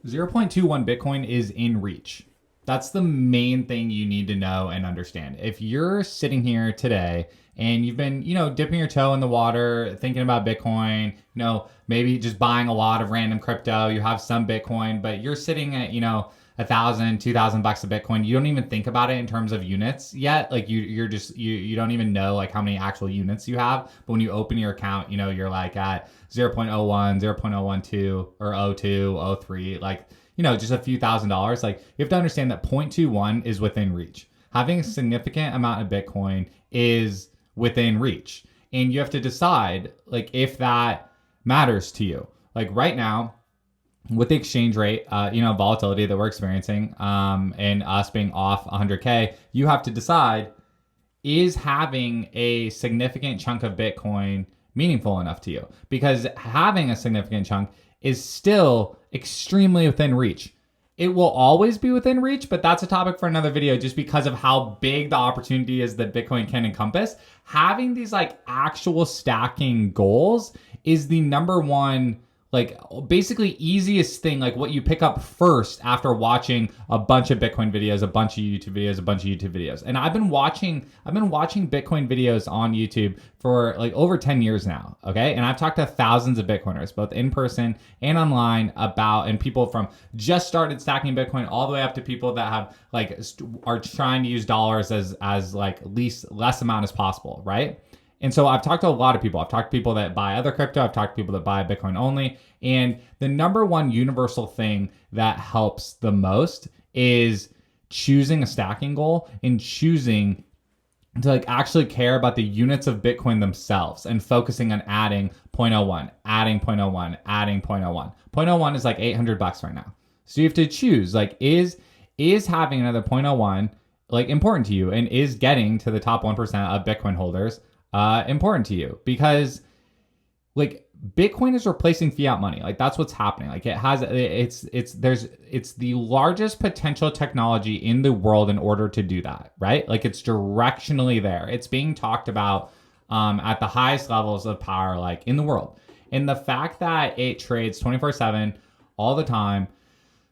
0.21 Bitcoin is in reach. That's the main thing you need to know and understand. If you're sitting here today and you've been, dipping your toe in the water, thinking about Bitcoin, maybe just buying a lot of random crypto, you have some Bitcoin, but you're sitting at, $1,000, $2,000 a Bitcoin. You don't even think about it in terms of units yet. Like you don't even know like how many actual units you have. But when you open your account, you're like at 0.01, 0.012 or 02, 03, like, just a few $1,000s. Like you have to understand that 0.21 is within reach. Having a significant amount of Bitcoin is within reach. And you have to decide like if that matters to you. Like right now, with the exchange rate, volatility that we're experiencing, and us being off 100K, you have to decide, is having a significant chunk of Bitcoin meaningful enough to you? Because having a significant chunk is still extremely within reach. It will always be within reach, but that's a topic for another video just because of how big the opportunity is that Bitcoin can encompass. Having these like actual stacking goals is the number one, like basically easiest thing, like what you pick up first after watching a bunch of Bitcoin videos, a bunch of YouTube videos. And I've been watching Bitcoin videos on YouTube for like over 10 years now. Okay. And I've talked to thousands of Bitcoiners, both in person and online and people from just started stacking Bitcoin all the way up to people that have like, are trying to use dollars as like less amount as possible. Right. And so I've talked to a lot of people. I've talked to people that buy other crypto. I've talked to people that buy Bitcoin only. And the number one universal thing that helps the most is choosing a stacking goal and choosing to like actually care about the units of Bitcoin themselves and focusing on adding 0.01, adding 0.01, adding 0.01. 0.01 is like $800 right now. So you have to choose like, is having another 0.01 like important to you, and is getting to the top 1% of Bitcoin holders important to you? Because like Bitcoin is replacing fiat money. Like that's what's happening. Like it's the largest potential technology in the world in order to do that, right? Like it's directionally there. It's being talked about at the highest levels of power, like in the world. And the fact that it trades 24/7 all the time,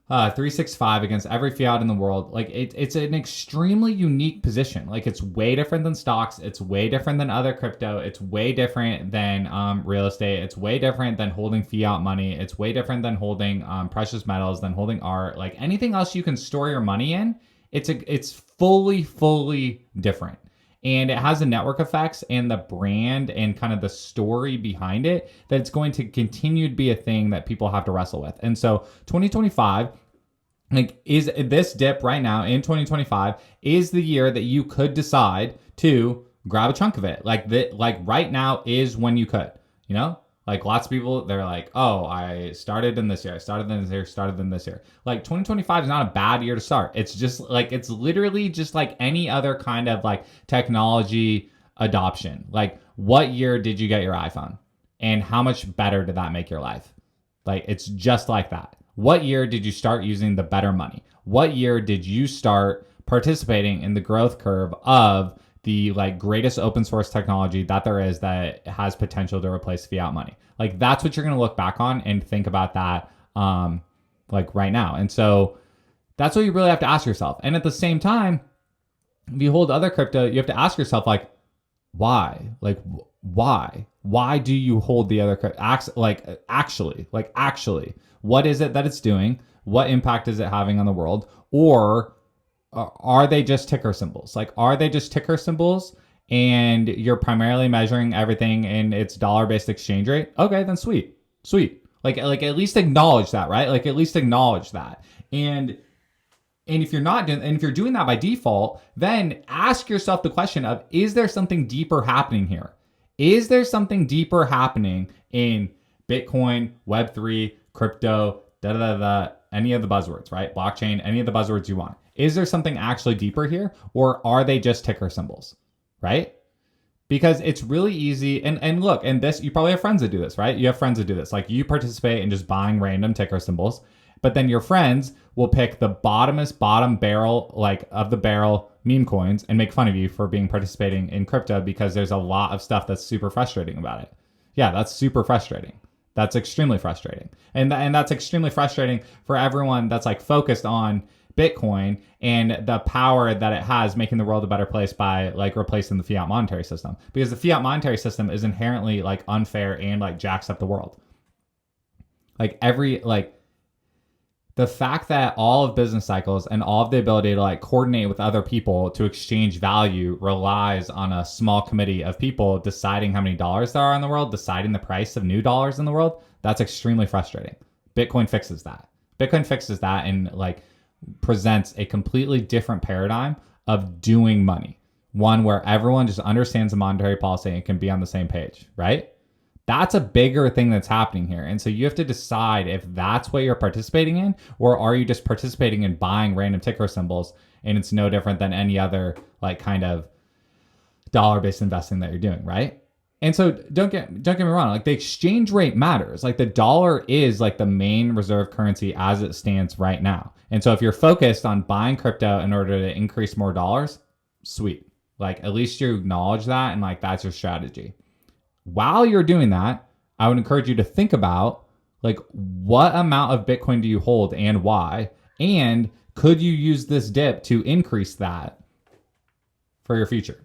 365 against every fiat in the world, like it's an extremely unique position. Like it's way different than stocks, it's way different than other crypto, it's way different than real estate, it's way different than holding fiat money, it's way different than holding precious metals, than holding art, like anything else you can store your money in. It's fully different. And it has the network effects and the brand and kind of the story behind it that it's going to continue to be a thing that people have to wrestle with. And so 2025, like is this dip right now in 2025 is the year that you could decide to grab a chunk of it. Like right now is when you could, like lots of people, they're like, oh, I started in this year, started in this year. Like 2025 is not a bad year to start. It's just like, it's literally just like any other kind of like technology adoption. Like what year did you get your iPhone? And how much better did that make your life? Like, it's just like that. What year did you start using the better money? What year did you start participating in the growth curve of the like greatest open source technology that there is that has potential to replace fiat money? Like that's what you're going to look back on and think about that like right now. And so that's what you really have to ask yourself. And at the same time, if you hold other crypto, you have to ask yourself like, why? Like why do you hold the other crypto? Actually, what is it that it's doing? What impact is it having on the world? Or are they just ticker symbols? Like, are they just ticker symbols and you're primarily measuring everything in its dollar-based exchange rate? Okay, then sweet. Like at least acknowledge that, right? Like at least acknowledge that. And if you're not doing, and if you're doing that by default, then ask yourself the question of, is there something deeper happening here? Is there something deeper happening in Bitcoin, Web3, crypto, any of the buzzwords, right? Blockchain, any of the buzzwords you want. Is there something actually deeper here, or are they just ticker symbols, right? Because it's really easy. And look, and this, you probably have friends that do this, right? You have friends that do this. Like you participate in just buying random ticker symbols, but then your friends will pick the bottom barrel, like of the barrel meme coins and make fun of you for participating in crypto because there's a lot of stuff that's super frustrating about it. Yeah, that's super frustrating. That's extremely frustrating. And that's extremely frustrating for everyone that's like focused on Bitcoin and the power that it has making the world a better place by like replacing the fiat monetary system. Because the fiat monetary system is inherently like unfair and like jacks up the world. Like the fact that all of business cycles and all of the ability to like coordinate with other people to exchange value relies on a small committee of people deciding how many dollars there are in the world, deciding the price of new dollars in the world. That's extremely frustrating. Bitcoin fixes that. Bitcoin fixes that and like presents a completely different paradigm of doing money. One where everyone just understands the monetary policy and can be on the same page, right? That's a bigger thing that's happening here. And so you have to decide if that's what you're participating in, or are you just participating in buying random ticker symbols and it's no different than any other like kind of dollar-based investing that you're doing, right? And so don't get me wrong, like the exchange rate matters. Like the dollar is like the main reserve currency as it stands right now. And so if you're focused on buying crypto in order to increase more dollars, sweet. Like at least you acknowledge that and like that's your strategy. While you're doing that, I would encourage you to think about like what amount of Bitcoin do you hold and why? And could you use this dip to increase that for your future?